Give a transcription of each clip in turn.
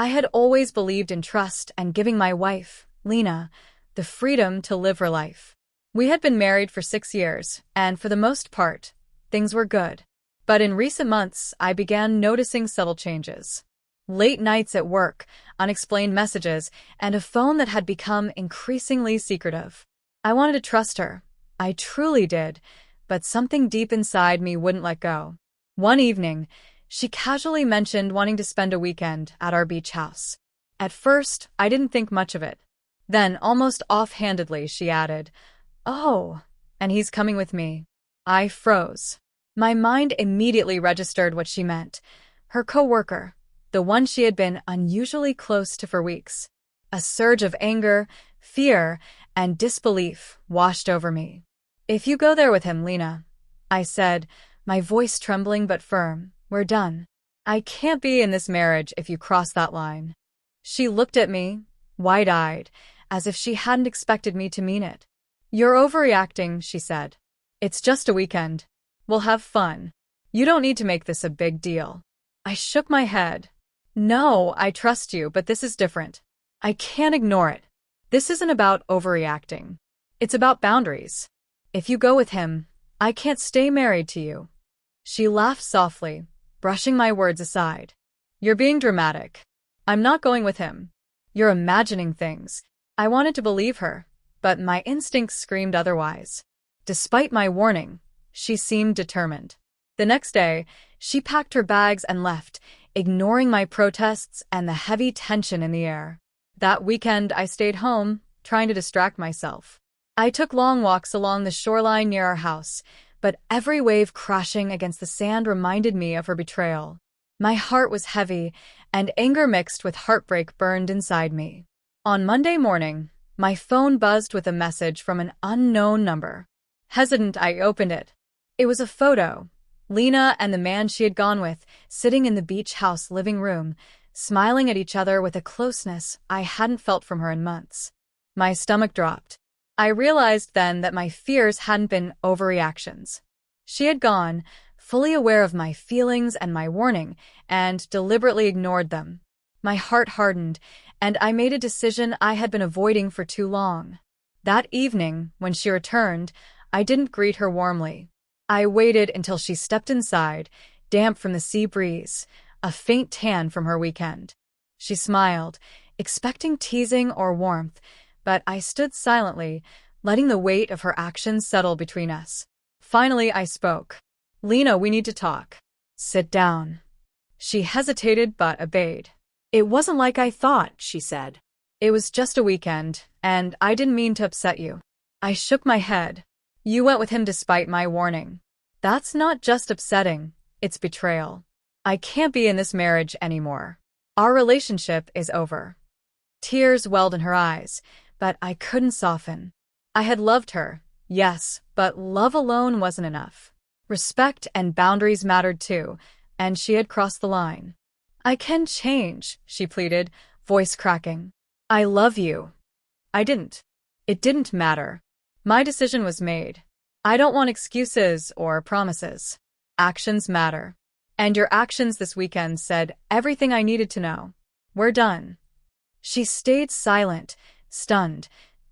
I had always believed in trust and giving my wife, Lena, the freedom to live her life. We had been married for 6 years, and for the most part, things were good. But in recent months, I began noticing subtle changes. Late nights at work, unexplained messages, and a phone that had become increasingly secretive. I wanted to trust her. I truly did, but something deep inside me wouldn't let go. One evening, she casually mentioned wanting to spend a weekend at our beach house. At first, I didn't think much of it. Then, almost offhandedly, she added, "Oh, and he's coming with me." I froze. My mind immediately registered what she meant. Her coworker, the one she had been unusually close to for weeks. A surge of anger, fear, and disbelief washed over me. "If you go there with him, Lena," I said, my voice trembling but firm, "we're done. I can't be in this marriage if you cross that line." She looked at me, wide-eyed, as if she hadn't expected me to mean it. "You're overreacting," she said. "It's just a weekend. We'll have fun. You don't need to make this a big deal." I shook my head. "No, I trust you, but this is different. I can't ignore it. This isn't about overreacting. It's about boundaries. If you go with him, I can't stay married to you." She laughed softly, brushing my words aside. "You're being dramatic. I'm not going with him. You're imagining things." I wanted to believe her, but my instincts screamed otherwise. Despite my warning, she seemed determined. The next day, she packed her bags and left, ignoring my protests and the heavy tension in the air. That weekend, I stayed home, trying to distract myself. I took long walks along the shoreline near our house, but every wave crashing against the sand reminded me of her betrayal. My heart was heavy, and anger mixed with heartbreak burned inside me. On Monday morning, my phone buzzed with a message from an unknown number. Hesitant, I opened it. It was a photo. Lena and the man she had gone with, sitting in the beach house living room, smiling at each other with a closeness I hadn't felt from her in months. My stomach dropped. I realized then that my fears hadn't been overreactions. She had gone, fully aware of my feelings and my warning, and deliberately ignored them. My heart hardened, and I made a decision I had been avoiding for too long. That evening, when she returned, I didn't greet her warmly. I waited until she stepped inside, damp from the sea breeze, a faint tan from her weekend. She smiled, expecting teasing or warmth, but I stood silently, letting the weight of her actions settle between us. Finally, I spoke. "Lena, we need to talk." "Sit down." She hesitated but obeyed. "It wasn't like I thought," she said. "It was just a weekend, and I didn't mean to upset you." I shook my head. "You went with him despite my warning. That's not just upsetting, it's betrayal. I can't be in this marriage anymore. Our relationship is over." Tears welled in her eyes, but I couldn't soften. I had loved her, yes, but love alone wasn't enough. Respect and boundaries mattered too, and she had crossed the line. "I can change," she pleaded, voice cracking. "I love you." I didn't. It didn't matter. My decision was made. I don't want excuses or promises. Actions matter. And your actions this weekend said everything I needed to know. We're done. She stayed silent, stunned,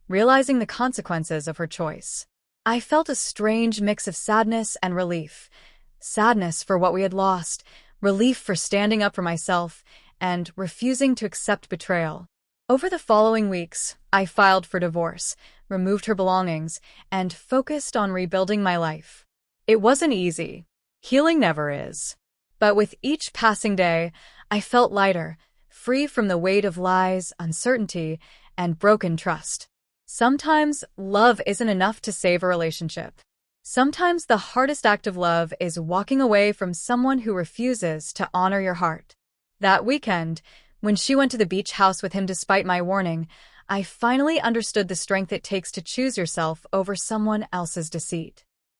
realizing the consequences of her choice. I felt a strange mix of sadness and relief. Sadness for what we had lost, relief for standing up for myself, and refusing to accept betrayal. Over the following weeks, I filed for divorce, removed her belongings, and focused on rebuilding my life. It wasn't easy. Healing never is. But with each passing day, I felt lighter, free from the weight of lies, uncertainty, and broken trust. Sometimes love isn't enough to save a relationship. Sometimes the hardest act of love is walking away from someone who refuses to honor your heart. That weekend, when she went to the beach house with him despite my warning, I finally understood the strength it takes to choose yourself over someone else's deceit.